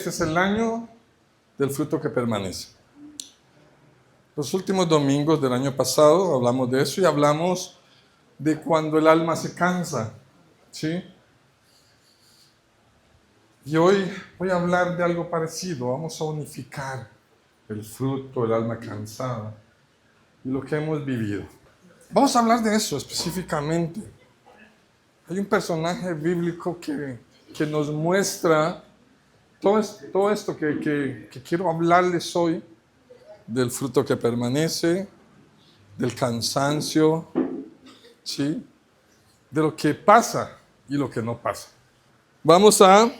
Este es el año del fruto que permanece. Los últimos domingos del año pasado hablamos de eso y hablamos de cuando el alma se cansa, ¿sí? Y hoy voy a hablar de algo parecido. Vamos a unificar el fruto del alma cansada y lo que hemos vivido. Vamos a hablar de eso específicamente. Hay un personaje bíblico que nos muestra todo esto que quiero hablarles hoy, del fruto que permanece, del cansancio, ¿sí? De lo que pasa y lo que no pasa. Vamos a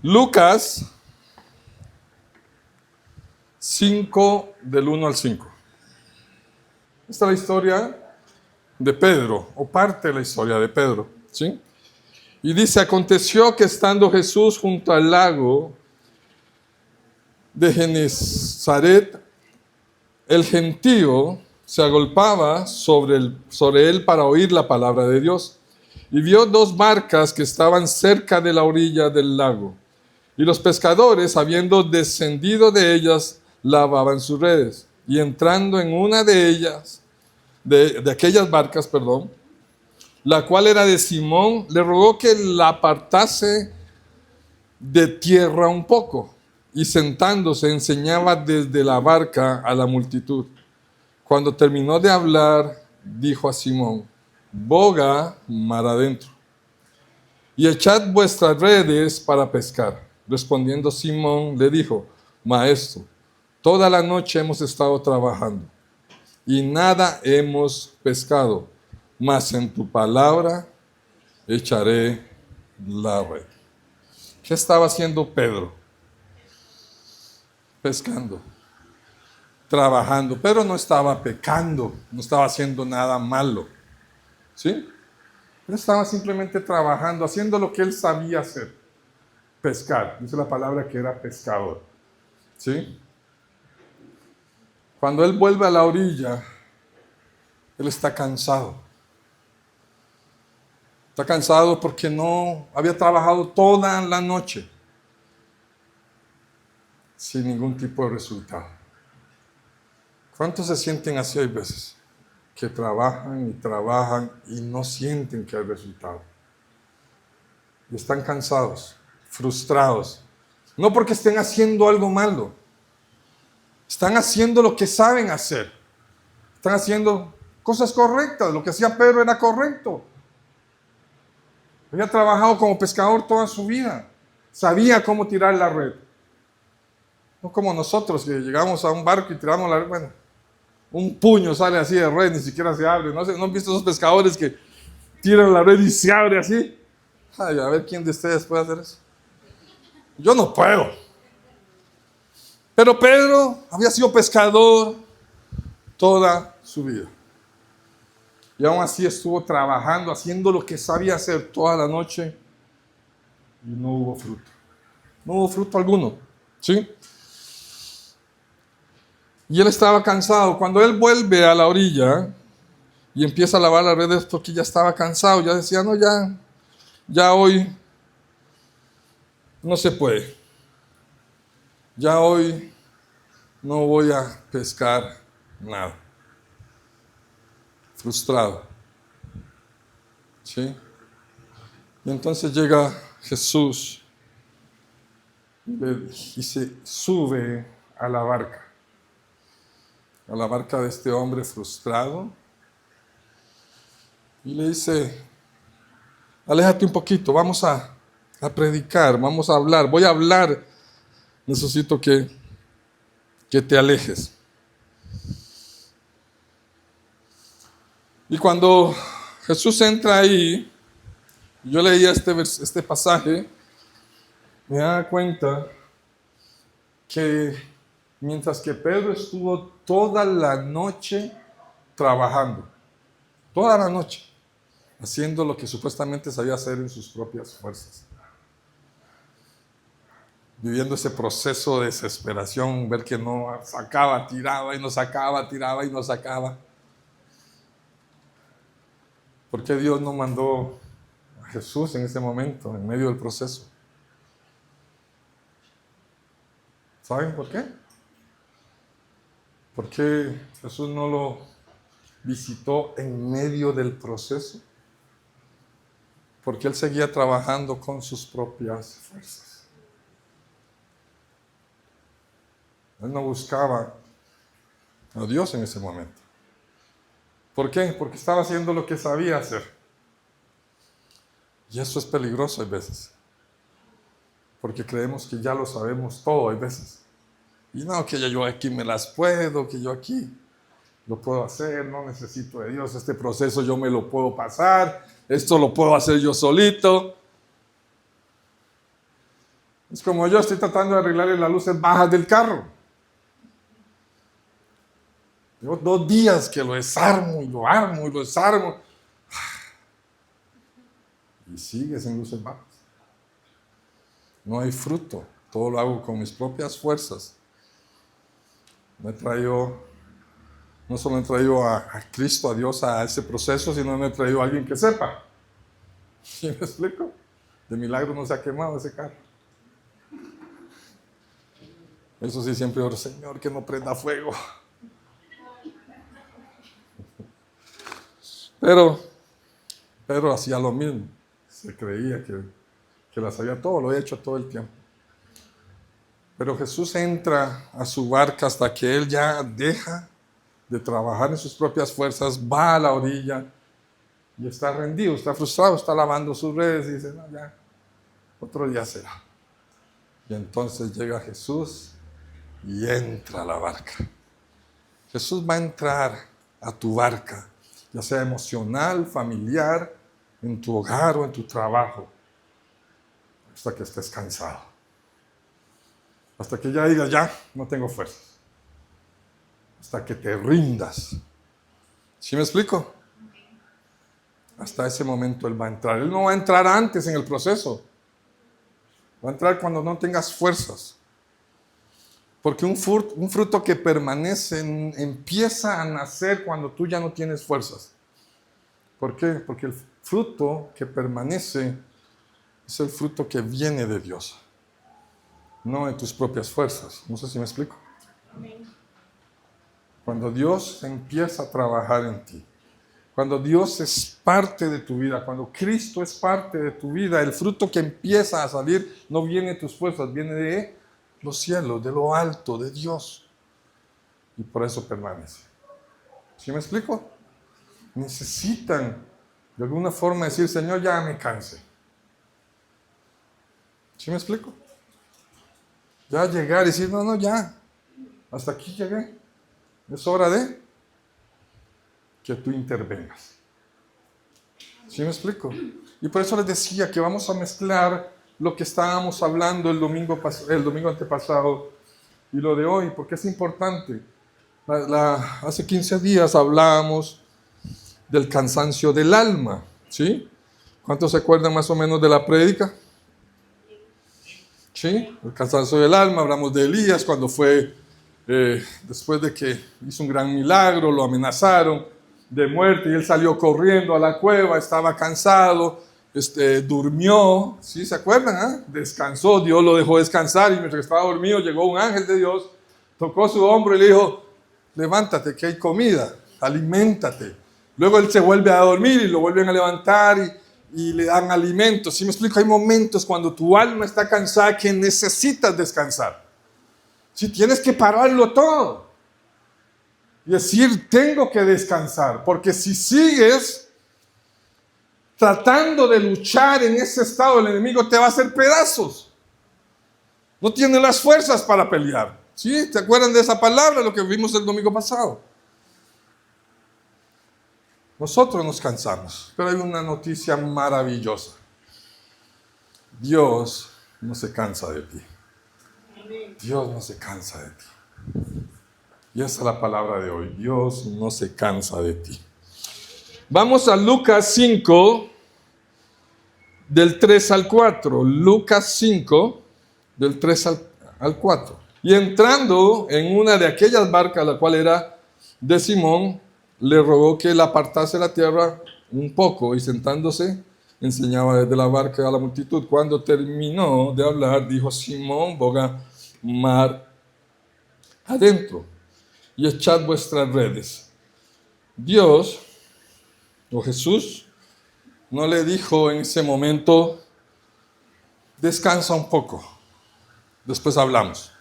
Lucas 5, del 1 al 5. Esta es la historia de Pedro, o parte de la historia de Pedro, ¿sí? Y dice: aconteció que estando Jesús junto al lago de Genezaret, el gentío se agolpaba sobre él para oír la palabra de Dios. Y vio dos barcas que estaban cerca de la orilla del lago. Y los pescadores, habiendo descendido de ellas, lavaban sus redes. Y entrando en una de ellas, de aquellas barcas, la cual era de Simón, le rogó que la apartase de tierra un poco. Y sentándose enseñaba desde la barca a la multitud. Cuando terminó de hablar, dijo a Simón: boga mar adentro y echad vuestras redes para pescar. Respondiendo Simón le dijo: Maestro, toda la noche hemos estado trabajando y nada hemos pescado, mas en tu palabra echaré la red. ¿Qué estaba haciendo Pedro? Pescando, trabajando. Pedro no estaba pecando, no estaba haciendo nada malo, ¿sí? Él estaba simplemente trabajando, haciendo lo que él sabía hacer: pescar. Dice la palabra que era pescador, ¿sí? Cuando él vuelve a la orilla, él está cansado. Está cansado porque no había trabajado toda la noche sin ningún tipo de resultado. ¿Cuántos se sienten así? Hay veces que trabajan y no sienten que hay resultado. Y están cansados, frustrados. No porque estén haciendo algo malo. Están haciendo lo que saben hacer. Están haciendo cosas correctas. Lo que hacía Pedro era correcto. Había trabajado como pescador toda su vida. Sabía cómo tirar la red. No como nosotros que llegamos a un barco y tiramos la red. Bueno, un puño sale así de red, ni siquiera se abre. ¿No han visto esos pescadores que tiran la red y se abre así? Ay, a ver quién de ustedes puede hacer eso. Yo no puedo. Pero Pedro había sido pescador toda su vida. Y aún así estuvo trabajando, haciendo lo que sabía hacer toda la noche. Y no hubo fruto. No hubo fruto alguno, ¿sí? Y él estaba cansado. Cuando él vuelve a la orilla y empieza a lavar las redes, porque ya estaba cansado, ya decía: no, ya hoy no se puede. Ya hoy no voy a pescar nada. Frustrado, ¿sí? Y entonces llega Jesús y se sube a la barca de este hombre frustrado, y le dice: aléjate un poquito, vamos a predicar, vamos a hablar, voy a hablar, necesito que te alejes. Y cuando Jesús entra ahí, yo leía este pasaje, me daba cuenta que mientras que Pedro estuvo toda la noche trabajando, toda la noche, haciendo lo que supuestamente sabía hacer en sus propias fuerzas, viviendo ese proceso de desesperación, ver que no sacaba, tiraba y no sacaba, tiraba y no sacaba. ¿Por qué Dios no mandó a Jesús en ese momento, en medio del proceso? ¿Saben por qué? ¿Por qué Jesús no lo visitó en medio del proceso? Porque Él seguía trabajando con sus propias fuerzas. Él no buscaba a Dios en ese momento. ¿Por qué? Porque estaba haciendo lo que sabía hacer. Y eso es peligroso a veces. Porque creemos que ya lo sabemos todo a veces. Y no, que yo aquí me las puedo, que yo aquí lo puedo hacer, no necesito de Dios, este proceso yo me lo puedo pasar, esto lo puedo hacer yo solito. Es como yo estoy tratando de arreglarle las luces bajas del carro. Llevo 2 días que lo desarmo y lo armo y lo desarmo. Y sigue sin luces bajas. No hay fruto, todo lo hago con mis propias fuerzas. No solo he traído a Cristo, a Dios, a ese proceso, sino me he traído a alguien que sepa. ¿Sí me explico? De milagro no se ha quemado ese carro. Eso sí, siempre oro, Señor, que no prenda fuego. Pero hacía lo mismo. Se creía que la sabía todo, lo he hecho todo el tiempo. Pero Jesús entra a su barca hasta que Él ya deja de trabajar en sus propias fuerzas, va a la orilla y está rendido, está frustrado, está lavando sus redes y dice, no, ya, otro día será. Y entonces llega Jesús y entra a la barca. Jesús va a entrar a tu barca, ya sea emocional, familiar, en tu hogar o en tu trabajo, hasta que estés cansado. Hasta que ya digas, ya, no tengo fuerzas. Hasta que te rindas. ¿Sí me explico? Hasta ese momento Él va a entrar. Él no va a entrar antes en el proceso. Va a entrar cuando no tengas fuerzas. Porque un fruto que permanece empieza a nacer cuando tú ya no tienes fuerzas. ¿Por qué? Porque el fruto que permanece es el fruto que viene de Dios. No de tus propias fuerzas. No sé si me explico. Amén. Cuando Dios empieza a trabajar en ti, cuando Dios es parte de tu vida, cuando Cristo es parte de tu vida, el fruto que empieza a salir no viene de tus fuerzas, viene de los cielos, de lo alto, de Dios. Y por eso permanece. ¿Sí me explico? Necesitan de alguna forma decir, Señor, ya me cansé. ¿Sí me explico? Ya llegar y decir, no, ya, hasta aquí llegué. Es hora de que tú intervengas. ¿Sí me explico? Y por eso les decía que vamos a mezclar lo que estábamos hablando el domingo antepasado y lo de hoy, porque es importante. Hace 15 días hablábamos del cansancio del alma, ¿sí? ¿Cuántos se acuerdan más o menos de la prédica? ¿Sí? El cansancio del alma, hablamos de Elías cuando fue, después de que hizo un gran milagro, lo amenazaron de muerte y él salió corriendo a la cueva, estaba cansado, durmió, ¿sí? ¿Se acuerdan? Descansó, Dios lo dejó descansar y mientras estaba dormido llegó un ángel de Dios, tocó su hombro y le dijo, levántate que hay comida, aliméntate. Luego él se vuelve a dormir y lo vuelven a levantar y le dan alimentos. ¿Sí me explico? Hay momentos cuando tu alma está cansada que necesitas descansar. Si tienes que pararlo todo y decir, tengo que descansar, porque si sigues tratando de luchar en ese estado, el enemigo te va a hacer pedazos. No tiene las fuerzas para pelear. ¿Sí? ¿Te acuerdan de esa palabra, lo que vimos el domingo pasado? Nosotros nos cansamos, pero hay una noticia maravillosa. Dios no se cansa de ti. Dios no se cansa de ti. Y esa es la palabra de hoy. Dios no se cansa de ti. Vamos a Lucas 5, del 3 al 4. Lucas 5, del 3 al 4. Y entrando en una de aquellas barcas, la cual era de Simón, le rogó que la apartase de la tierra un poco y sentándose enseñaba desde la barca a la multitud. Cuando terminó de hablar, dijo, Simón, boga mar adentro y echad vuestras redes. Dios, o Jesús, no le dijo en ese momento, descansa un poco, después hablamos,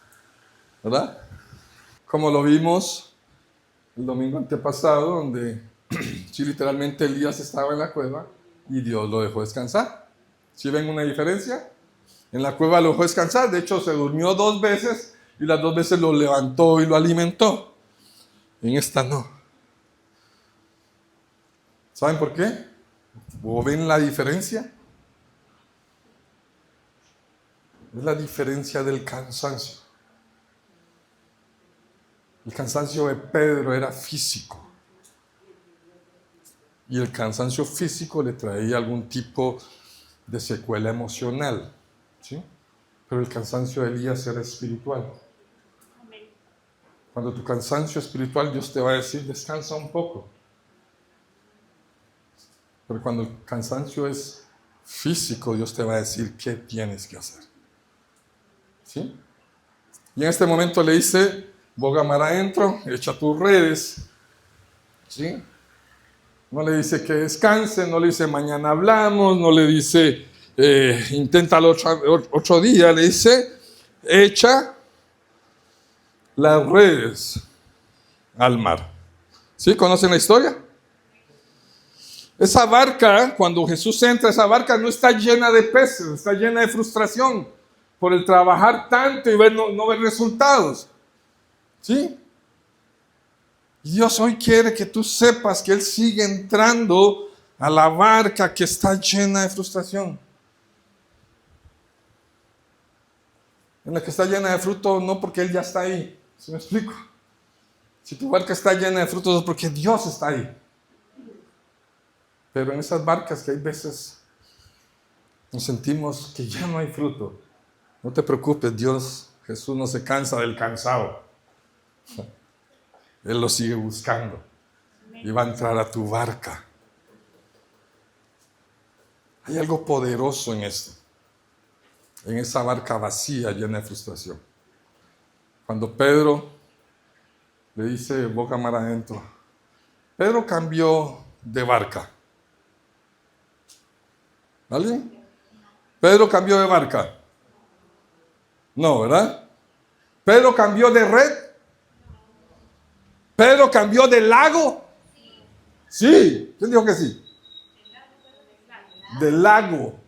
¿verdad? Como lo vimos el domingo antepasado, donde sí, literalmente Elías estaba en la cueva y Dios lo dejó descansar. ¿Sí ven una diferencia? En la cueva lo dejó descansar, de hecho se durmió 2 veces y las 2 veces lo levantó y lo alimentó. En esta no. ¿Saben por qué? ¿O ven la diferencia? Es la diferencia del cansancio. El cansancio de Pedro era físico. Y el cansancio físico le traía algún tipo de secuela emocional. ¿Sí? Pero el cansancio de Elías era espiritual. Cuando tu cansancio espiritual, Dios te va a decir, descansa un poco. Pero cuando el cansancio es físico, Dios te va a decir qué tienes que hacer. ¿Sí? Y en este momento le dice, boga mar adentro, echa tus redes. ¿Sí? No le dice que descanse, no le dice mañana hablamos, no le dice inténtalo otro día, le dice echa las redes al mar. ¿Sí? ¿Conocen la historia? Esa barca, cuando Jesús entra, esa barca no está llena de peces, está llena de frustración por el trabajar tanto y no ver resultados. ¿Sí? Y Dios hoy quiere que tú sepas que Él sigue entrando a la barca que está llena de frustración. En la que está llena de fruto, no porque Él ya está ahí. ¿Sí me explico? Si tu barca está llena de frutos es porque Dios está ahí. Pero en esas barcas que hay veces nos sentimos que ya no hay fruto. No te preocupes, Dios, Jesús no se cansa del cansado. Él lo sigue buscando y va a entrar a tu barca. Hay algo poderoso en esto, en esa barca vacía llena de frustración. Cuando Pedro le dice boca mar adentro, Pedro cambió de barca. ¿Vale? Pedro cambió de barca. No, ¿verdad? Pedro cambió de red. Pedro cambió de lago. Sí. ¿Quién dijo que sí? Del lago.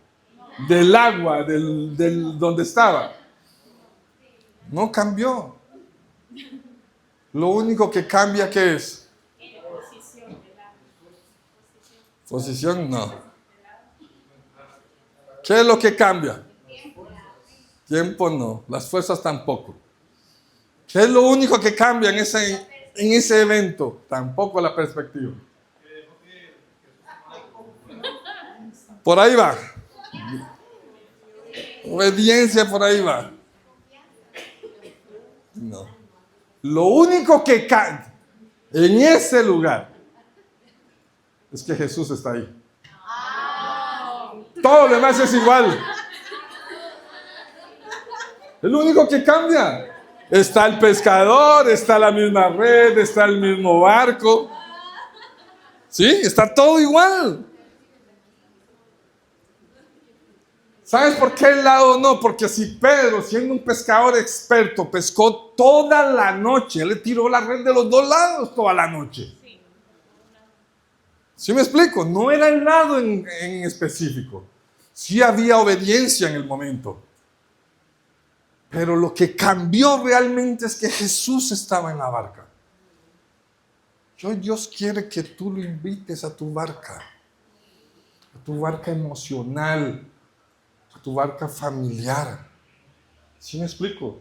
Del agua, del donde estaba. No cambió. Lo único que cambia, ¿qué es? Posición, no. ¿Qué es lo que cambia? Tiempo no. Las fuerzas tampoco. ¿Qué es lo único que cambia en ese evento? Tampoco la perspectiva. Por ahí va. Obediencia por ahí va. No. Lo único que cambia en ese lugar es que Jesús está ahí. Todo lo demás es igual. Es lo único que cambia. Está el pescador, está la misma red, está el mismo barco. ¿Sí? Está todo igual. ¿Sabes por qué el lado no? Porque si Pedro, siendo un pescador experto, pescó toda la noche, él le tiró la red de los 2 lados toda la noche. ¿Sí me explico? No era el lado en específico. Sí había obediencia en el momento. Pero lo que cambió realmente es que Jesús estaba en la barca. Hoy Dios quiere que tú lo invites a tu barca emocional, a tu barca familiar. ¿Sí me explico?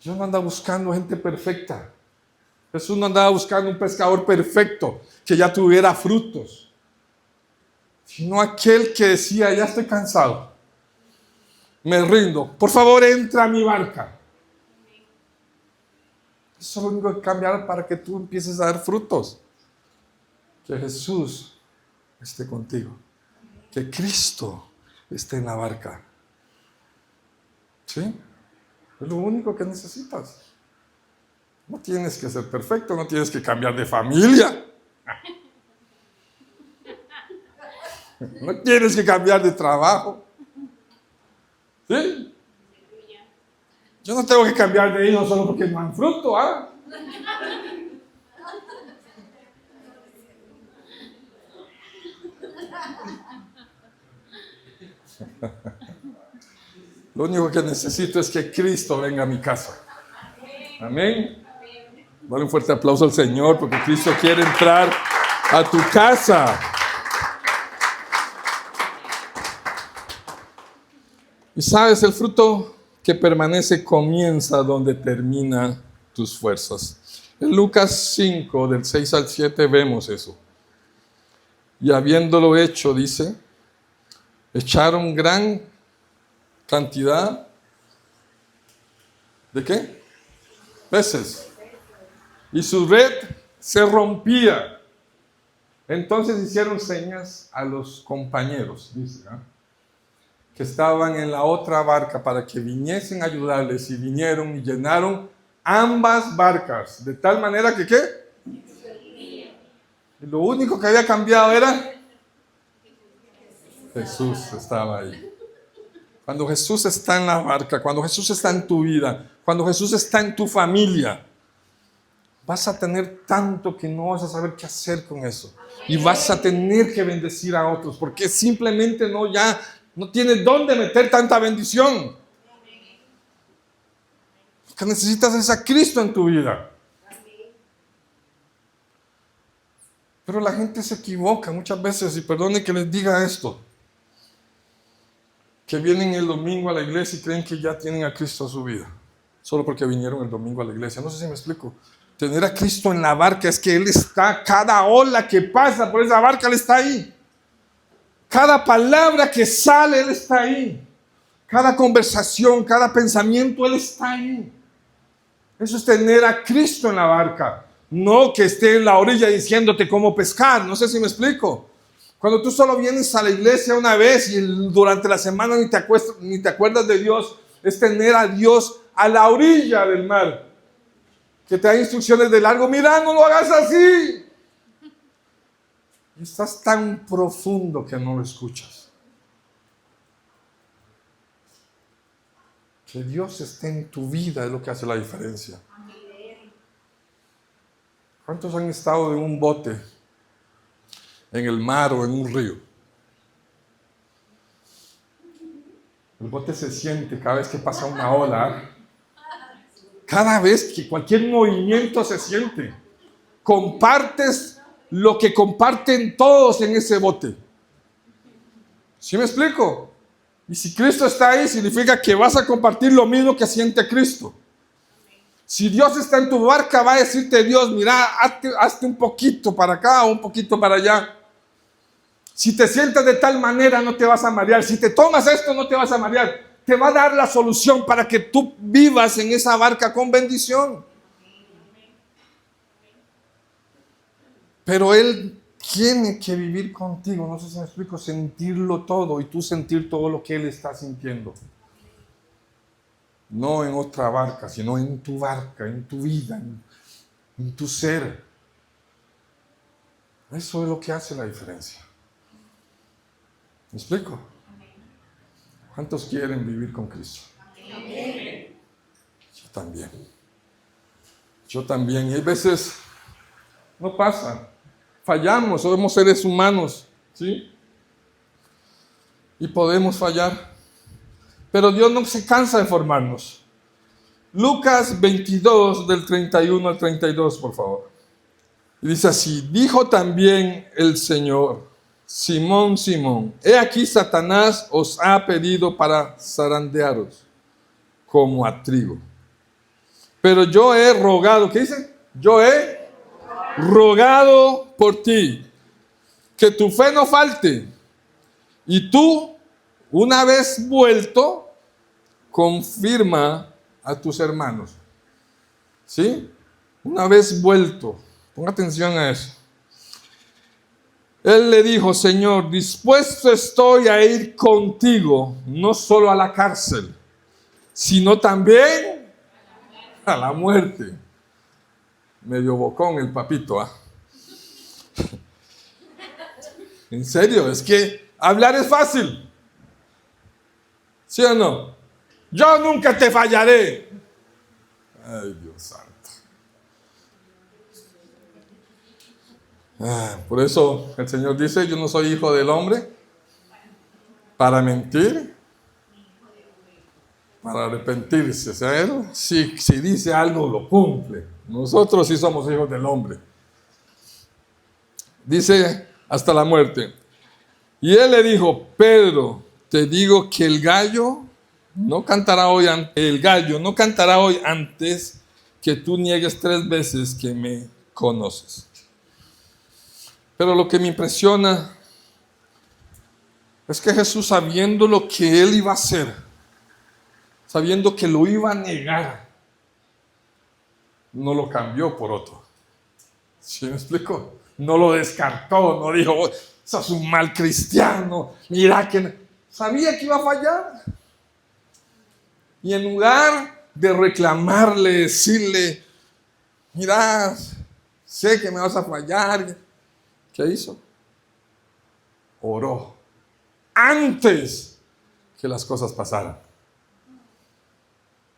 Dios no anda buscando gente perfecta. Jesús no andaba buscando un pescador perfecto que ya tuviera frutos, sino aquel que decía, ya estoy cansado, me rindo, por favor entra a mi barca. Eso es lo único que cambiará para que tú empieces a dar frutos. Que Jesús esté contigo, que Cristo esté en la barca. ¿Sí? Es lo único que necesitas. No tienes que ser perfecto, no tienes que cambiar de familia. No tienes que cambiar de trabajo. ¿Sí? Yo no tengo que cambiar de hijo solo porque no dan fruto, ¿ah? Lo único que necesito es que Cristo venga a mi casa. Amén. Dale un fuerte aplauso al Señor porque Cristo quiere entrar a tu casa. Y sabes, el fruto que permanece comienza donde termina tus fuerzas. En Lucas 5, del 6 al 7, vemos eso. Y habiéndolo hecho, dice, echaron gran cantidad ¿de qué? Peces. Y su red se rompía. Entonces hicieron señas a los compañeros, dice, ¿eh?, que estaban en la otra barca para que viniesen a ayudarles, y vinieron y llenaron ambas barcas, de tal manera que ¿qué? Y lo único que había cambiado era Jesús estaba ahí. Cuando Jesús está en la barca, cuando Jesús está en tu vida, cuando Jesús está en tu familia, vas a tener tanto que no vas a saber qué hacer con eso. Y vas a tener que bendecir a otros, porque simplemente no tienes dónde meter tanta bendición. Lo que necesitas es a Cristo en tu vida. Pero la gente se equivoca muchas veces, y perdone que les diga esto, que vienen el domingo a la iglesia y creen que ya tienen a Cristo a su vida, solo porque vinieron el domingo a la iglesia. No sé si me explico. Tener a Cristo en la barca es que Él está, cada ola que pasa por esa barca, Él está ahí. Cada palabra que sale, Él está ahí. Cada conversación, cada pensamiento, Él está ahí. Eso es tener a Cristo en la barca. No que esté en la orilla diciéndote cómo pescar. No sé si me explico. Cuando tú solo vienes a la iglesia una vez y durante la semana ni te acuerdas de Dios, es tener a Dios a la orilla del mar, que te da instrucciones de largo. Mira, no lo hagas así. Y estás tan profundo que no lo escuchas. Que Dios esté en tu vida es lo que hace la diferencia. ¿Cuántos han estado en un bote, en el mar o en un río? El bote se siente cada vez que pasa una ola. Cada vez que cualquier movimiento se siente. Compartes lo que comparten todos en ese bote. ¿Sí me explico? Y si Cristo está ahí, significa que vas a compartir lo mismo que siente Cristo. Si Dios está en tu barca, va a decirte Dios, mira, hazte un poquito para acá o un poquito para allá. Si te sientas de tal manera, no te vas a marear. Si te tomas esto, no te vas a marear. Te va a dar la solución para que tú vivas en esa barca con bendición. Pero Él tiene que vivir contigo. No sé si me explico. Sentirlo todo y tú sentir todo lo que Él está sintiendo. No en otra barca, sino en tu barca, en tu vida, en tu ser. Eso es lo que hace la diferencia. ¿Me explico? ¿Cuántos quieren vivir con Cristo? Yo también. Yo también. Y hay veces no pasa. Fallamos, somos seres humanos, ¿sí? Y podemos fallar. Pero Dios no se cansa de formarnos. Lucas 22, del 31 al 32, por favor. Y dice así: dijo también el Señor: Simón, Simón, he aquí Satanás os ha pedido para zarandearos como a trigo. Pero yo he rogado, ¿qué dice? Yo he rogado por ti, que tu fe no falte. Y tú, una vez vuelto, confirma a tus hermanos. ¿Sí? Una vez vuelto. Ponga atención a eso. Él le dijo: Señor, dispuesto estoy a ir contigo, no solo a la cárcel, sino también a la muerte. medio bocón el papito, ¿ah? En serio, es que hablar es fácil. ¿Sí o no? Yo nunca te fallaré. Ay, Dios santo. Por eso el Señor dice, yo no soy hijo del hombre para mentir, para arrepentirse. O sea, Él, si dice algo, lo cumple. Nosotros sí somos hijos del hombre. Dice hasta la muerte. Y Él le dijo, Pedro, te digo que el gallo no cantará hoy antes que tú niegues 3 veces que me conoces. Pero lo que me impresiona es que Jesús, sabiendo lo que Él iba a hacer, sabiendo que lo iba a negar, no lo cambió por otro. ¿Sí me explico? No lo descartó, no dijo, sos un mal cristiano, mira que... Sabía que iba a fallar. Y en lugar de reclamarle, decirle, mira, sé que me vas a fallar, ¿qué hizo? Oró antes que las cosas pasaran.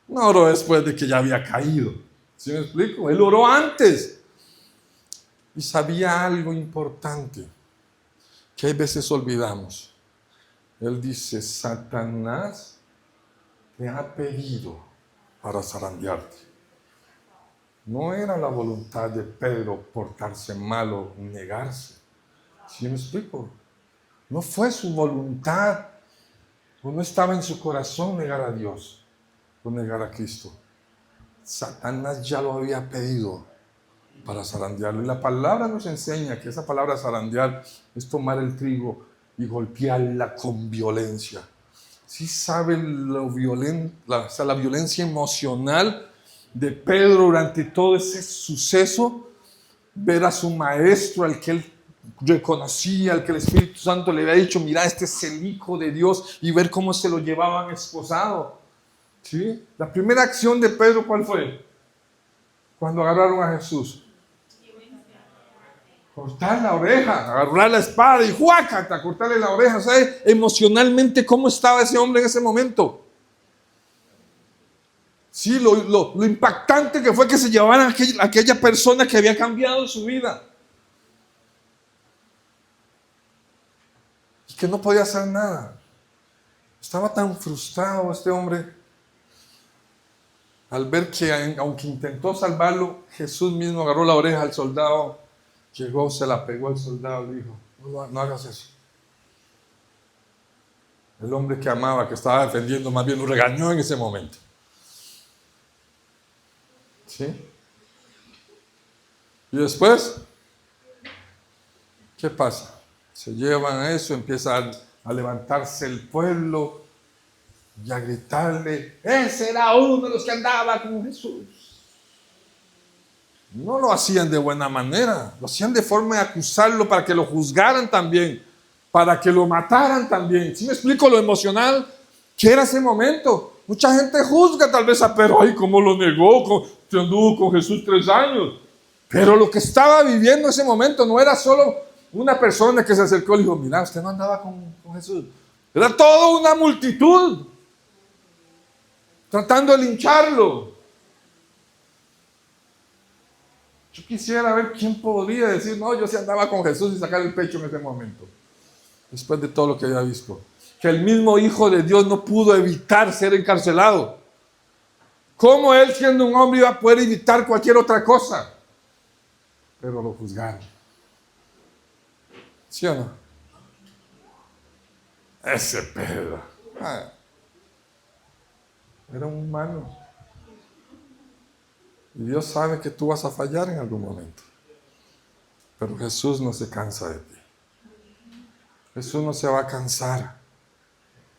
No oró después de que ya había caído. ¿Sí me explico? Él oró antes. Y sabía algo importante que hay veces olvidamos. Él dice, Satanás te ha pedido para zarandearte. No era la voluntad de Pedro portarse mal o negarse. ¿Sí me explico? No fue su voluntad, o no estaba en su corazón negar a Dios o negar a Cristo. Satanás ya lo había pedido para zarandearlo. Y la palabra nos enseña que esa palabra zarandear es tomar el trigo y golpearla con violencia. Sí sabe la violencia emocional de Pedro durante todo ese suceso, ver a su maestro, al que él reconocía, al que el Espíritu Santo le había dicho, mira, este es el Hijo de Dios, y ver cómo se lo llevaban esposado. ¿Sí? La primera acción de Pedro, ¿cuál fue? Cuando agarraron a Jesús. Cortar la oreja, agarrar la espada y ¡juácata! Cortarle la oreja. ¿Sabe emocionalmente cómo estaba ese hombre en ese momento? Sí, lo impactante que fue que se llevaran a aquella persona que había cambiado su vida. Y que no podía hacer nada. Estaba tan frustrado este hombre al ver que aunque intentó salvarlo, Jesús mismo agarró la oreja al soldado, llegó, se la pegó al soldado y dijo, no hagas eso. El hombre que amaba, que estaba defendiendo, más bien lo regañó en ese momento. ¿Sí? Y después, ¿qué pasa? Se llevan a eso, empieza a levantarse el pueblo y a gritarle, ese era uno de los que andaba con Jesús. No lo hacían de buena manera, lo hacían de forma de acusarlo para que lo juzgaran también, para que lo mataran también. ¿Sí me explico lo emocional que era ese momento? Mucha gente juzga tal vez a Pedro, ay, cómo lo negó, que anduvo con Jesús 3 años. Pero lo que estaba viviendo en ese momento no era solo una persona que se acercó y le dijo, mira, usted no andaba con Jesús. Era toda una multitud tratando de lincharlo. Yo quisiera ver quién podría decir, no, yo sí andaba con Jesús y sacar el pecho en ese momento. Después de todo lo que había visto. Que el mismo Hijo de Dios no pudo evitar ser encarcelado. ¿Cómo él, siendo un hombre, iba a poder evitar cualquier otra cosa? Pero lo juzgaron. ¿Sí o no? Ese Pedro. Era un humano. Y Dios sabe que tú vas a fallar en algún momento. Pero Jesús no se cansa de ti. Jesús no se va a cansar.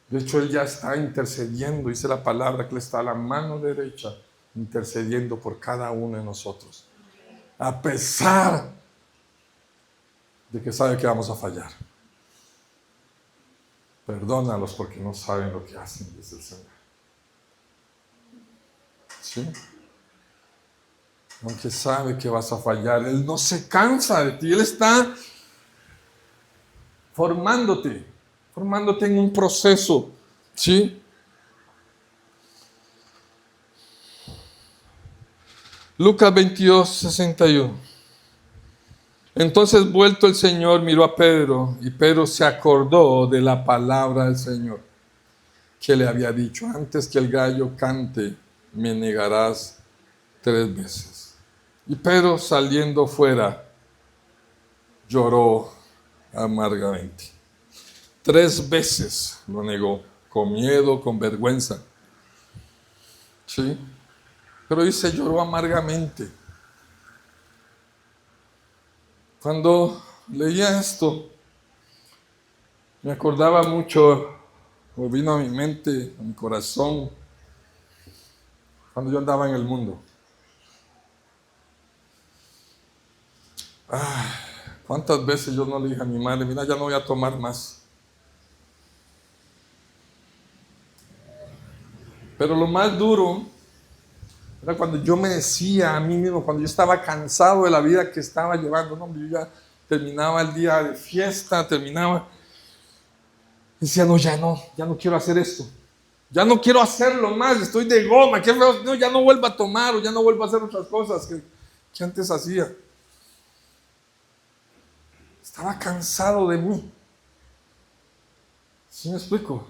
De hecho, Él ya está intercediendo. Dice la palabra que Él está a la mano derecha, intercediendo por cada uno de nosotros. A pesar de que sabe que vamos a fallar. Perdónalos porque no saben lo que hacen, dice el Señor. ¿Sí? aunque sabe que vas a fallar. Él no se cansa de ti, Él está formándote en un proceso, ¿sí? Lucas 22, 61. Entonces vuelto el Señor miró a Pedro y Pedro se acordó de la palabra del Señor que le había dicho: antes que el gallo cante, me negarás 3 veces. Y Pedro, saliendo fuera, lloró amargamente. 3 veces lo negó, con miedo, con vergüenza. ¿Sí? Pero dice, lloró amargamente. Cuando leía esto, me acordaba mucho, o vino a mi mente, a mi corazón, cuando yo andaba en el mundo. ¿Cuántas veces yo no le dije a mi madre: mira, ya no voy a tomar más? Pero lo más duro era cuando yo me decía a mí mismo, cuando yo estaba cansado de la vida que estaba llevando, no, yo ya terminaba el día de fiesta, decía, no, ya no quiero hacer esto, ya no quiero hacerlo más, estoy de goma, qué feo, no, ya no vuelvo a tomar o ya no vuelvo a hacer otras cosas que antes hacía. Estaba cansado de mí. ¿Sí me explico?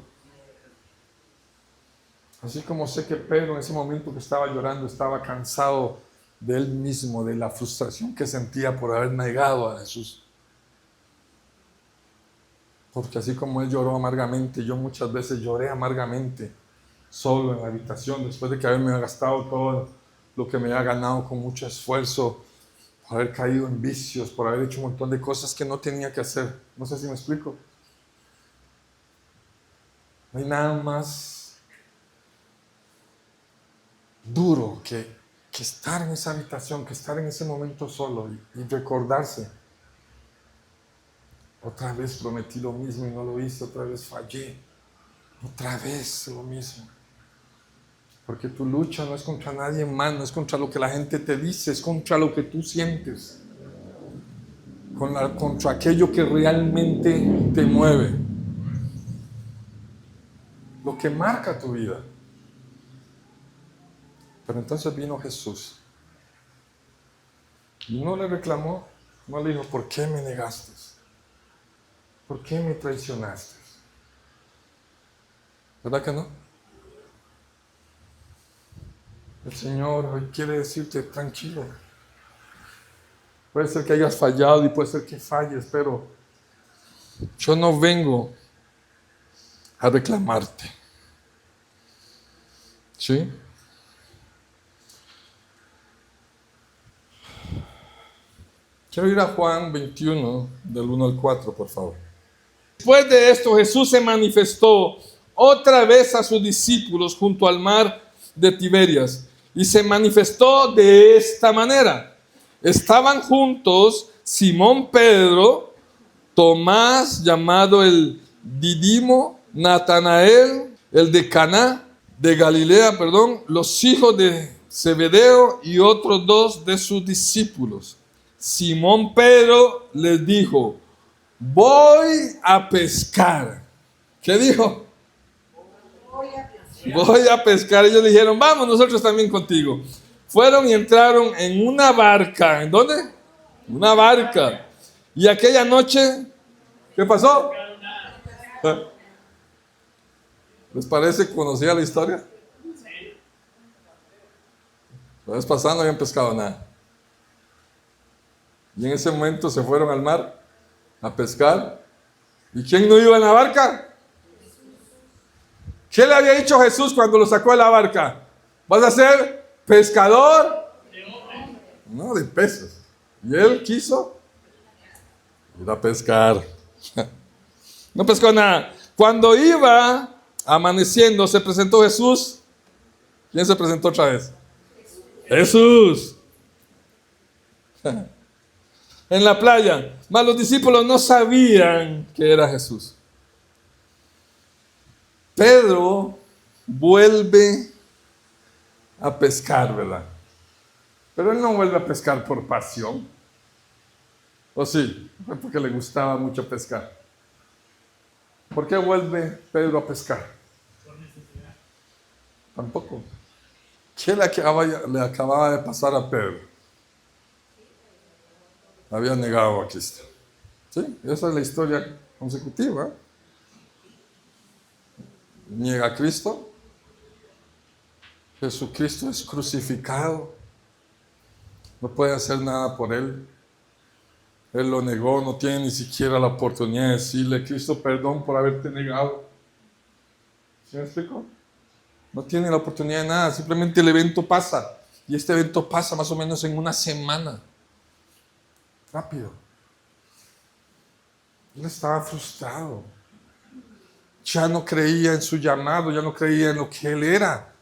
Así como sé que Pedro en ese momento que estaba llorando estaba cansado de él mismo, de la frustración que sentía por haber negado a Jesús. Porque así como él lloró amargamente, yo muchas veces lloré amargamente, solo en la habitación, después de que haberme gastado todo lo que me había ganado con mucho esfuerzo, por haber caído en vicios, por haber hecho un montón de cosas que no tenía que hacer. No sé si me explico. No hay nada más duro que estar en esa habitación, que estar en ese momento solo y recordarse: otra vez prometí lo mismo y no lo hice, otra vez fallé, otra vez lo mismo. Porque tu lucha no es contra nadie más, no es contra lo que la gente te dice, es contra lo que tú sientes, contra aquello que realmente te mueve, lo que marca tu vida. Pero entonces vino Jesús y no le reclamó, no le dijo: ¿por qué me negaste? ¿Por qué me traicionaste? ¿Verdad que no? El Señor hoy quiere decirte: tranquilo. Puede ser que hayas fallado y puede ser que falles, pero yo no vengo a reclamarte. ¿Sí? Quiero ir a Juan 21, del 1 al 4, por favor. Después de esto, Jesús se manifestó otra vez a sus discípulos junto al mar de Tiberias. Y se manifestó de esta manera. Estaban juntos Simón Pedro, Tomás, llamado el Didimo, Natanael, el de Caná, de Galilea, los hijos de Zebedeo y otros 2 de sus discípulos. Simón Pedro les dijo: voy a pescar. ¿Qué dijo? Voy a pescar. Ellos dijeron: vamos nosotros también contigo. Fueron y entraron en una barca. ¿En dónde? Una barca. Y aquella noche, ¿qué pasó? ¿Les parece conocida la historia? La vez pasada no habían pescado nada. Y en ese momento se fueron al mar a pescar. ¿Y quién no iba en la barca? ¿Qué le había dicho Jesús cuando lo sacó de la barca? ¿Vas a ser pescador? No, de peces. Y él quiso ir a pescar. No pescó nada. Cuando iba amaneciendo, se presentó Jesús. ¿Quién se presentó otra vez? Jesús. En la playa. Mas los discípulos no sabían que era Jesús. Pedro vuelve a pescar, ¿verdad? Pero él no vuelve a pescar por pasión. ¿O sí? Fue porque le gustaba mucho pescar. ¿Por qué vuelve Pedro a pescar? Tampoco. ¿Qué le acababa de pasar a Pedro? Había negado a Cristo. ¿Sí? Esa es la historia consecutiva. Niega a Cristo. Jesucristo es crucificado. No puede hacer nada por él. Él lo negó, no tiene ni siquiera la oportunidad de decirle, Cristo, perdón por haberte negado. ¿Sí me explico? No tiene la oportunidad de nada, simplemente el evento pasa. Y este evento pasa más o menos en una semana. Rápido. Él estaba frustrado. Ya no creía en su llamado, ya no creía en lo que él era.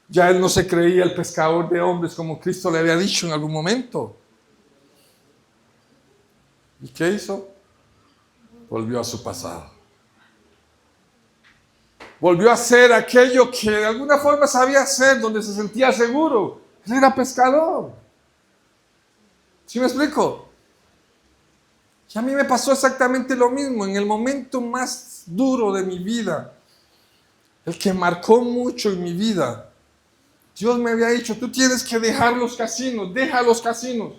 Ya él no se creía el pescador de hombres como Cristo le había dicho en algún momento. ¿Y qué hizo? Volvió a su pasado. Volvió a hacer aquello que de alguna forma sabía hacer, donde se sentía seguro. Él era pescador. ¿Sí me explico? Y a mí me pasó exactamente lo mismo en el momento más duro de mi vida, el que marcó mucho en mi vida. Dios me había dicho, tú tienes que dejar los casinos, deja los casinos.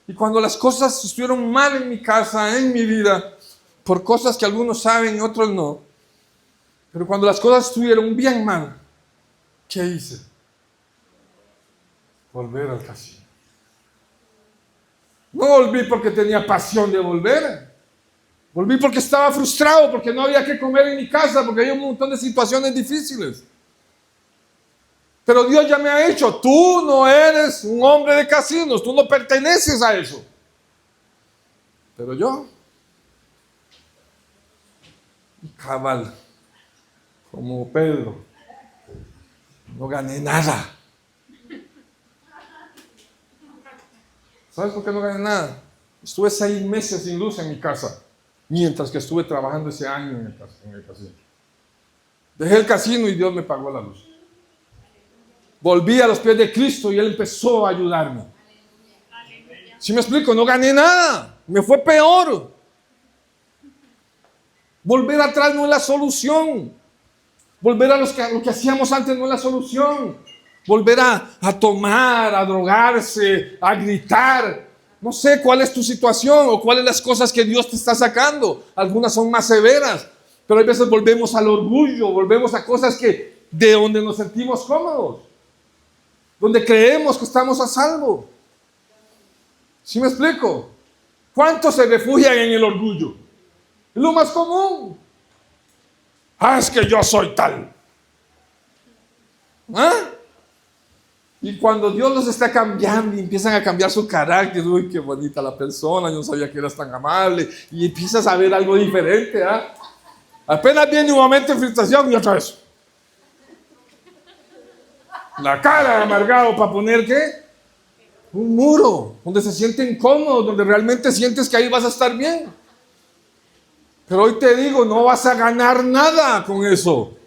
Y cuando las cosas estuvieron mal en mi casa, en mi vida, por cosas que algunos saben y otros no, pero cuando las cosas estuvieron bien mal, ¿qué hice? Volver al casino. No volví porque tenía pasión de volver. Volví porque estaba frustrado, porque no había que comer en mi casa, porque había un montón de situaciones difíciles. Pero Dios ya me ha dicho, tú no eres un hombre de casinos, tú no perteneces a eso. Pero yo, cabal, como Pedro, no gané nada. ¿Sabes por qué no gané nada? Estuve 6 meses sin luz en mi casa, mientras que estuve trabajando ese año en el casino. Dejé el casino y Dios me pagó la luz. Volví a los pies de Cristo y Él empezó a ayudarme. ¿Sí me explico? No gané nada. Me fue peor. Volver atrás no es la solución. Volver a lo que hacíamos antes no es la solución. Volver a tomar, a drogarse, a gritar. No sé cuál es tu situación o cuáles las cosas que Dios te está sacando. Algunas son más severas, pero a veces volvemos al orgullo, volvemos a cosas de donde nos sentimos cómodos, donde creemos que estamos a salvo. ¿Sí me explico? ¿Cuántos se refugian en el orgullo? Es lo más común. Es que yo soy tal. Y cuando Dios los está cambiando y empiezan a cambiar su carácter, uy, qué bonita la persona, yo no sabía que eras tan amable, y empiezas a ver algo diferente. Apenas viene un momento de frustración y otra vez. La cara de amargado para poner ¿qué? Un muro, donde se siente incómodo, donde realmente sientes que ahí vas a estar bien. Pero hoy te digo, no vas a ganar nada con eso.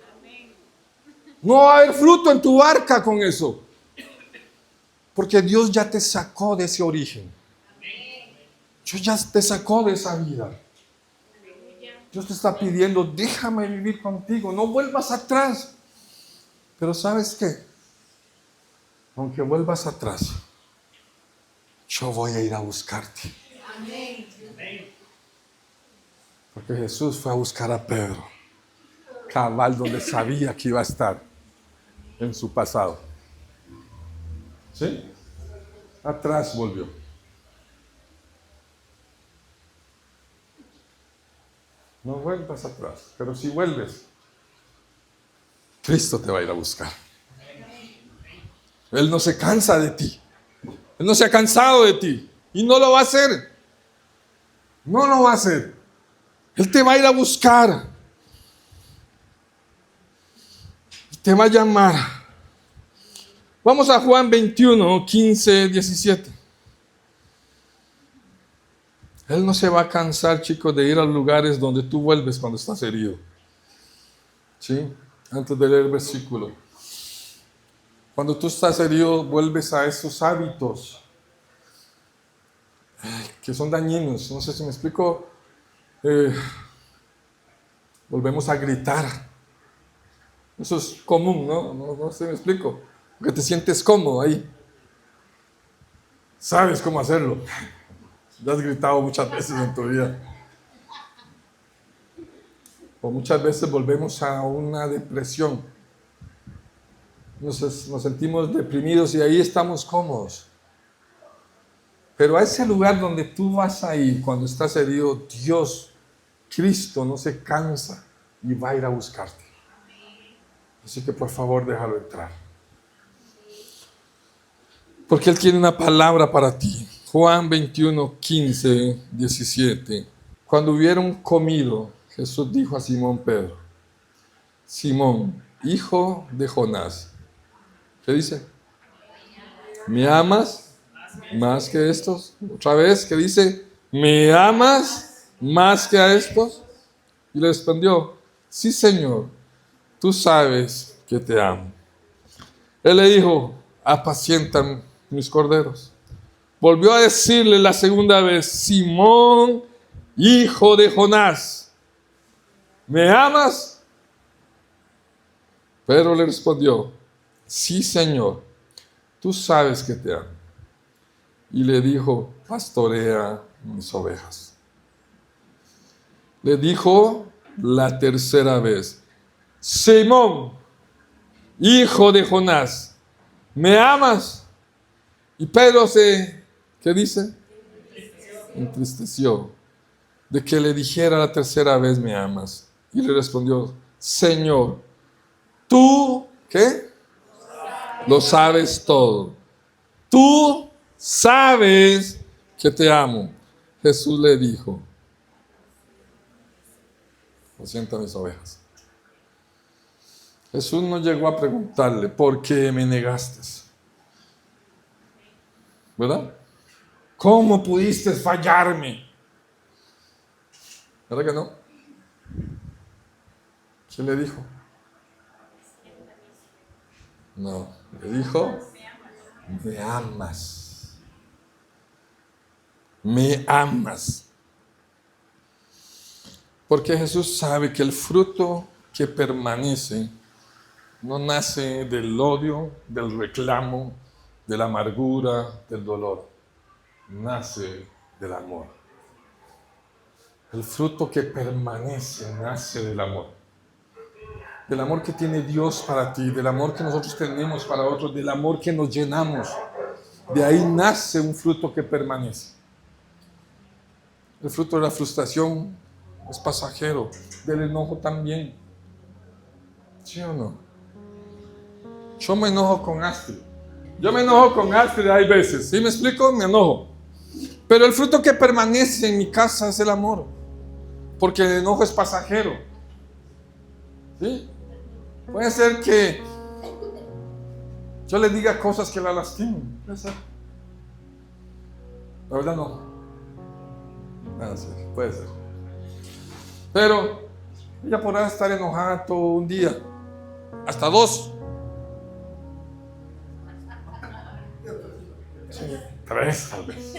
No va a haber fruto en tu barca con eso. Porque Dios ya te sacó de ese origen. Dios ya te sacó de esa vida. Dios te está pidiendo, déjame vivir contigo, no vuelvas atrás. Pero ¿sabes qué? Aunque vuelvas atrás, yo voy a ir a buscarte. Porque Jesús fue a buscar a Pedro, cabal donde sabía que iba a estar en su pasado. ¿Sí? Atrás volvió. No vuelvas atrás, pero si vuelves, Cristo te va a ir a buscar. Él no se cansa de ti. Él no se ha cansado de ti. Y no lo va a hacer. No lo va a hacer. Él te va a ir a buscar. Te va a llamar. Vamos a Juan 21, 15, 17. Él no se va a cansar, chicos, de ir a lugares donde tú vuelves cuando estás herido. ¿Sí? Antes de leer el versículo. Cuando tú estás herido, vuelves a esos hábitos que son dañinos. No sé si me explico. Volvemos a gritar. Eso es común, ¿no? No sé si me explico. Porque te sientes cómodo ahí. Sabes cómo hacerlo. Ya has gritado muchas veces en tu vida. O muchas veces volvemos a una depresión. Nos sentimos deprimidos y ahí estamos cómodos. Pero a ese lugar donde tú vas a ir cuando estás herido, Dios, Cristo, no se cansa y va a ir a buscarte. Así que por favor déjalo entrar. Porque Él tiene una palabra para ti. Juan 21, 15, 17. Cuando hubieron comido, Jesús dijo a Simón Pedro: Simón, hijo de Jonás. ¿Qué dice? ¿Me amas más que estos? Otra vez, ¿qué dice? ¿Me amas más que a estos? Y le respondió: sí, Señor, tú sabes que te amo. Él le dijo: apacienta mis corderos. Volvió a decirle la segunda vez: Simón, hijo de Jonás, ¿me amas? Pedro le respondió: sí, Señor, tú sabes que te amo. Y le dijo: pastorea mis ovejas. Le dijo la tercera vez: Simón, hijo de Jonás, ¿me amas? Y Pedro ¿qué dice? Entristeció de que le dijera la tercera vez: ¿me amas? Y le respondió: Señor, tú, ¿qué? Lo sabes todo. Tú sabes que te amo. Jesús le dijo: apacienta mis ovejas. Jesús no llegó a preguntarle: ¿por qué me negaste? ¿Verdad? ¿Cómo pudiste fallarme? ¿Verdad que no? ¿Qué le dijo? No, le dijo: me amas. Me amas. Porque Jesús sabe que el fruto que permanece no nace del odio, del reclamo, de la amargura, del dolor. Nace del amor. El fruto que permanece nace del amor. Del amor que tiene Dios para ti, del amor que nosotros tenemos para otros, del amor que nos llenamos. De ahí nace un fruto que permanece. El fruto de la frustración es pasajero, del enojo también. ¿Sí o no? Yo me enojo con Astrid. Yo me enojo con Astrid, hay veces. ¿Sí me explico? Me enojo. Pero el fruto que permanece en mi casa es el amor. Porque el enojo es pasajero. ¿Sí? Puede ser que yo le diga cosas que la lastimen. Puede ser. La verdad no. Sí, puede ser. Pero ella podrá estar enojada todo un día. Hasta 2. Sí, 3 tal vez.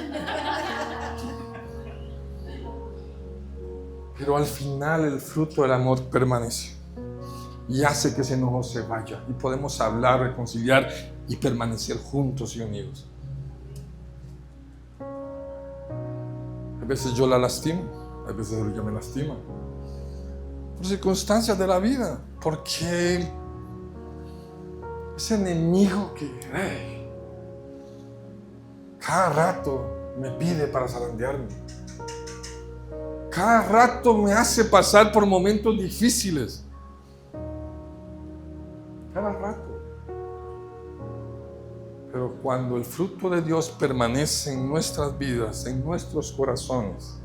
Pero al final el fruto del amor permanece y hace que ese enojo se vaya y podemos hablar, reconciliar y permanecer juntos y unidos. A veces yo la lastimo, a veces ella me lastima, por circunstancias de la vida, porque ese enemigo que cada rato me pide para zarandearme, cada rato me hace pasar por momentos difíciles. Cada rato. Pero cuando el fruto de Dios permanece en nuestras vidas, en nuestros corazones,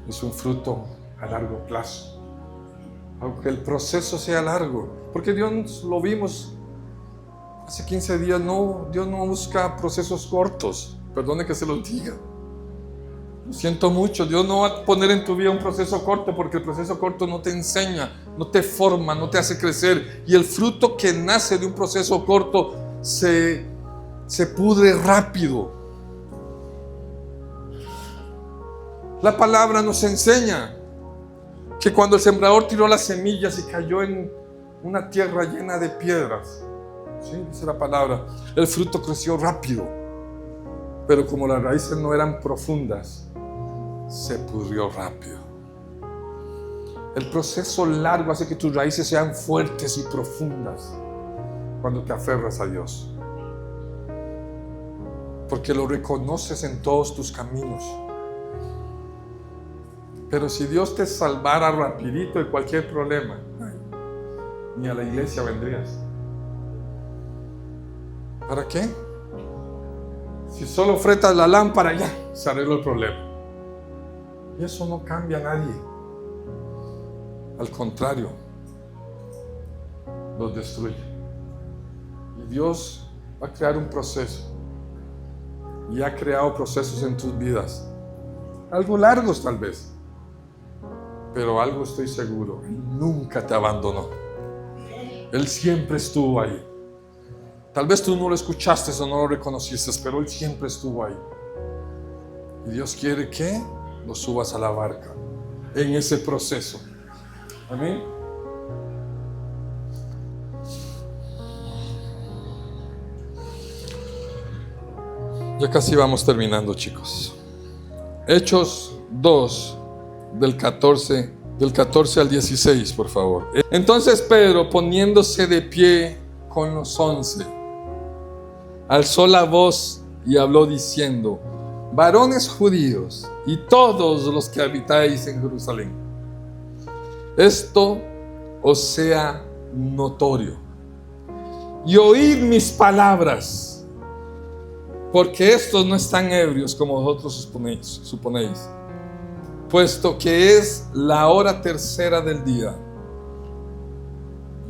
es un fruto a largo plazo. Aunque el proceso sea largo. Porque Dios, lo vimos hace 15 días, Dios no busca procesos cortos. Perdone que se los diga. Lo siento mucho, Dios no va a poner en tu vida un proceso corto, porque el proceso corto no te enseña, no te forma, no te hace crecer. Y el fruto que nace de un proceso corto se pudre rápido. La palabra nos enseña que cuando el sembrador tiró las semillas y cayó en una tierra llena de piedras, ¿sí? Dice la palabra, el fruto creció rápido, pero como las raíces no eran profundas, se pudrió rápido. El proceso largo hace que tus raíces sean fuertes y profundas cuando te aferras a Dios, porque lo reconoces en todos tus caminos. Pero si Dios te salvara rapidito de cualquier problema, ni a la iglesia vendrías. ¿Para qué? Si solo fretas la lámpara, ya se arregló el problema. Y eso no cambia a nadie. Al contrario, los destruye. Y Dios va a crear un proceso. Y ha creado procesos en tus vidas. Algo largos tal vez. Pero algo estoy seguro, Él nunca te abandonó. Él siempre estuvo ahí. Tal vez tú no lo escuchaste o no lo reconociste, pero Él siempre estuvo ahí. Y Dios quiere que lo subas a la barca en ese proceso. Amén. Ya casi vamos terminando, chicos. Hechos 2. Del 14 al 16, por favor. Entonces Pedro, poniéndose de pie con los 11, alzó la voz y habló diciendo: varones judíos y todos los que habitáis en Jerusalén, esto os sea notorio, y oíd mis palabras, porque estos no están ebrios como vosotros suponéis, puesto que es la hora tercera del día.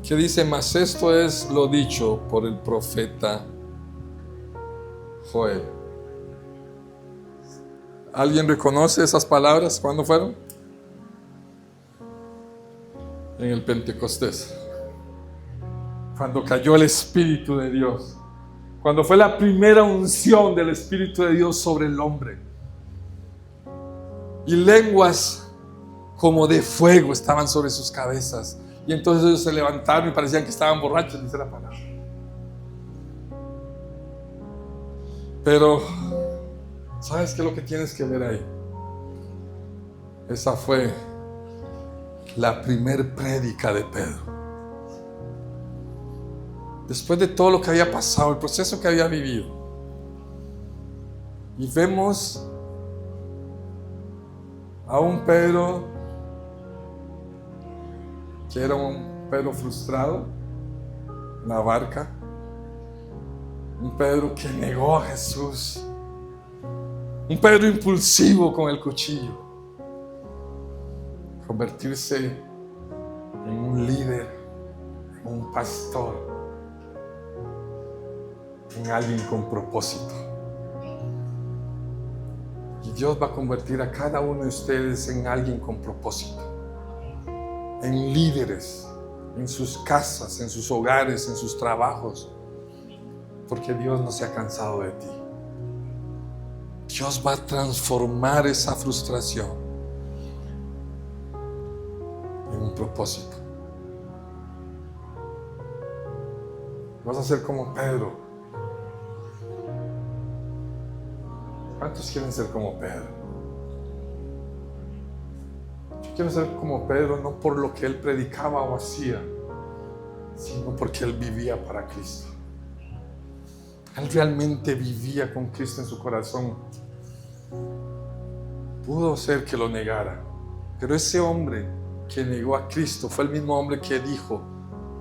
Que dice: mas esto es lo dicho por el profeta Joel. ¿Alguien reconoce esas palabras? ¿Cuándo fueron? En el Pentecostés, cuando cayó el Espíritu de Dios, cuando fue la primera unción del Espíritu de Dios sobre el hombre. Y lenguas como de fuego estaban sobre sus cabezas. Y entonces ellos se levantaron y parecían que estaban borrachos, dice la palabra. Pero, ¿sabes qué es lo que tienes que ver ahí? Esa fue la primer prédica de Pedro. Después de todo lo que había pasado, el proceso que había vivido. Y vemos a un Pedro que era un Pedro frustrado en la barca, un Pedro que negó a Jesús, un Pedro impulsivo con el cuchillo, convertirse en un líder, en un pastor, en alguien con propósito. Y Dios va a convertir a cada uno de ustedes en alguien con propósito, en líderes, en sus casas, en sus hogares, en sus trabajos, porque Dios no se ha cansado de ti. Dios va a transformar esa frustración en un propósito. Vas a ser como Pedro. ¿Cuántos quieren ser como Pedro? Yo quiero ser como Pedro, no por lo que él predicaba o hacía, sino porque él vivía para Cristo. Él realmente vivía con Cristo en su corazón. Pudo ser que lo negara, pero ese hombre que negó a Cristo fue el mismo hombre que dijo: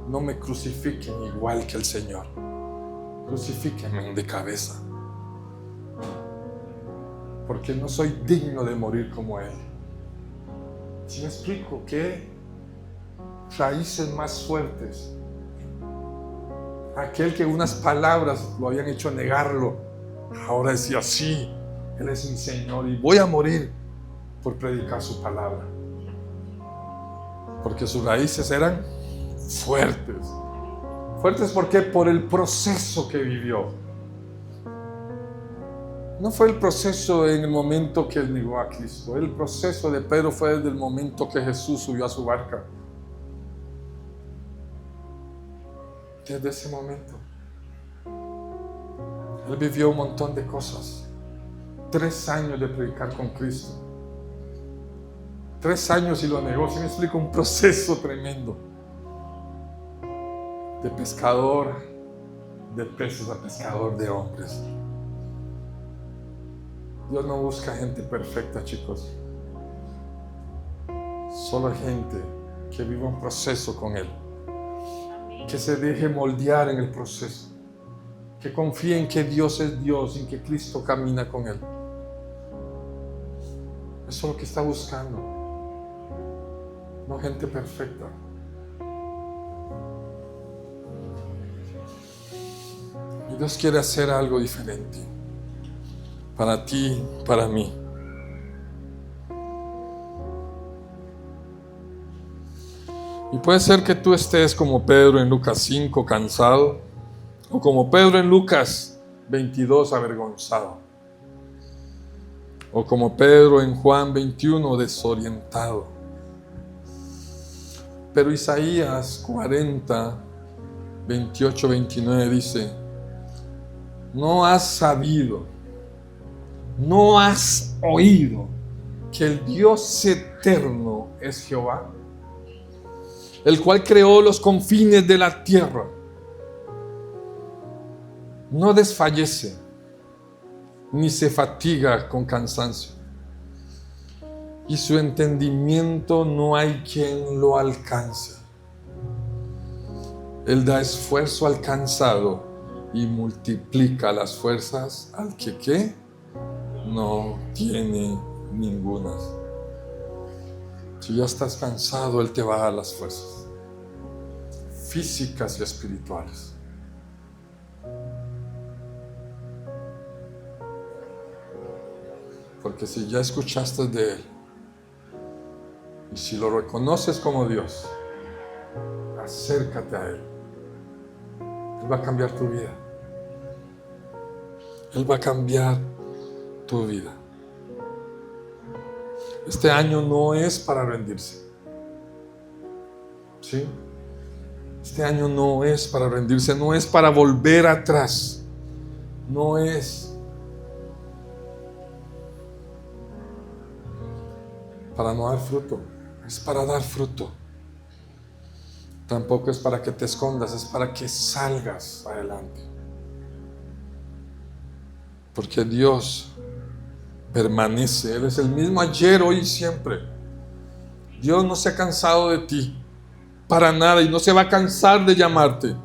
no me crucifiquen igual que el Señor, crucifíquenme de cabeza, porque no soy digno de morir como Él. ¿Sí me explico? ¿Qué raíces más fuertes? Aquel que unas palabras lo habían hecho negarlo, ahora decía: sí, Él es mi Señor y voy a morir por predicar su palabra. Porque sus raíces eran fuertes. Fuertes, ¿por qué? Por el proceso que vivió. No fue el proceso en el momento que él negó a Cristo. El proceso de Pedro fue desde el momento que Jesús subió a su barca. Desde ese momento. Él vivió un montón de cosas. 3 años de predicar con Cristo. 3 años y lo negó. ¿Sí me explico? Un proceso tremendo. De pescador de peces a pescador de hombres. Dios no busca gente perfecta, chicos. Solo gente que viva un proceso con Él. Que se deje moldear en el proceso. Que confíe en que Dios es Dios y en que Cristo camina con Él. Eso es lo que está buscando. No gente perfecta. Y Dios quiere hacer algo diferente. Para ti, para mí. Y puede ser que tú estés como Pedro en Lucas 5, cansado, o como Pedro en Lucas 22, avergonzado, o como Pedro en Juan 21, desorientado. Pero Isaías 40, 28, 29 dice: ¿no has sabido, no has oído que el Dios eterno es Jehová, el cual creó los confines de la tierra? No desfallece, ni se fatiga con cansancio, y su entendimiento no hay quien lo alcance. Él da esfuerzo al cansado y multiplica las fuerzas al que ¿qué? No tiene ningunas. Si ya estás cansado, Él te va a dar las fuerzas físicas y espirituales. Porque si ya escuchaste de Él y si lo reconoces como Dios, acércate a Él. Él va a cambiar tu vida. Él va a cambiar tu vida. Este año no es para rendirse. ¿Sí? Este año no es para rendirse, no es para volver atrás. No es para no dar fruto, es para dar fruto. Tampoco es para que te escondas, es para que salgas adelante. Porque Dios permanece, Él es el mismo ayer, hoy y siempre. Dios no se ha cansado de ti, para nada, y no se va a cansar de llamarte.